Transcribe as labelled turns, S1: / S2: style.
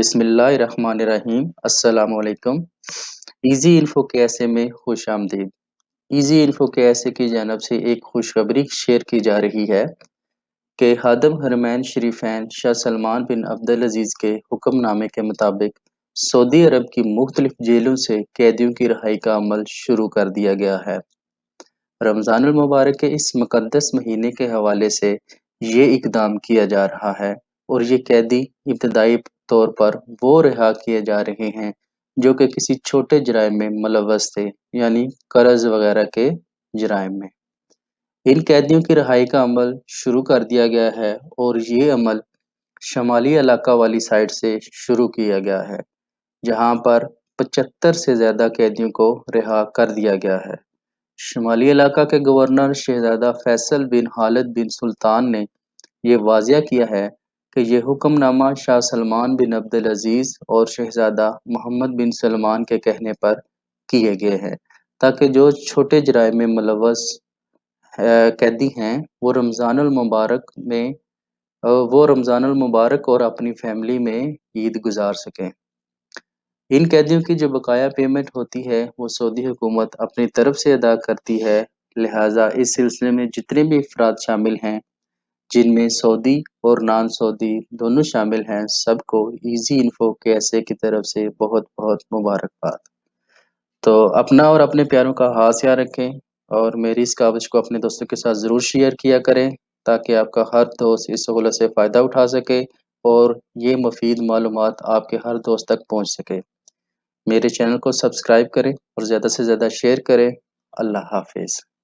S1: بسم اللہ الرحمن الرحیم۔ السلام علیکم۔ ایزی انفو کے ایسے میں خوش آمدید۔ ایزی انفو کے ایسے کی جانب سے ایک خوشخبری شیئر کی جا رہی ہے کہ خادم حرمین شریفین شاہ سلمان بن عبدالعزیز کے حکم نامے کے مطابق سعودی عرب کی مختلف جیلوں سے قیدیوں کی رہائی کا عمل شروع کر دیا گیا ہے۔ رمضان المبارک کے اس مقدس مہینے کے حوالے سے یہ اقدام کیا جا رہا ہے اور یہ قیدی ابتدائی طور پر وہ رہا کیے جا رہے ہیں جو کہ کسی چھوٹے جرائم میں ملوث تھے، یعنی قرض وغیرہ کے جرائم میں۔ ان قیدیوں کی رہائی کا عمل شروع کر دیا گیا ہے اور یہ عمل شمالی علاقہ والی سائٹ سے شروع کیا گیا ہے، جہاں پر 75 سے زیادہ قیدیوں کو رہا کر دیا گیا ہے۔ شمالی علاقہ کے گورنر شہزادہ فیصل بن خالد بن سلطان نے یہ واضح کیا ہے کہ یہ حکم نامہ شاہ سلمان بن عبدالعزیز اور شہزادہ محمد بن سلمان کے کہنے پر کیے گئے ہیں، تاکہ جو چھوٹے جرائم میں ملوث قیدی ہیں وہ رمضان المبارک اور اپنی فیملی میں عید گزار سکیں۔ ان قیدیوں کی جو بقایا پیمنٹ ہوتی ہے وہ سعودی حکومت اپنی طرف سے ادا کرتی ہے، لہٰذا اس سلسلے میں جتنے بھی افراد شامل ہیں، جن میں سعودی اور نان سعودی دونوں شامل ہیں، سب کو ایزی انفو کے ایسے کی طرف سے بہت بہت مبارکباد۔ تو اپنا اور اپنے پیاروں کا خاص خیال رکھیں اور میری اس کاوش کو اپنے دوستوں کے ساتھ ضرور شیئر کیا کریں تاکہ آپ کا ہر دوست اس سہولت سے فائدہ اٹھا سکے اور یہ مفید معلومات آپ کے ہر دوست تک پہنچ سکے۔ میرے چینل کو سبسکرائب کریں اور زیادہ سے زیادہ شیئر کریں۔ اللہ حافظ۔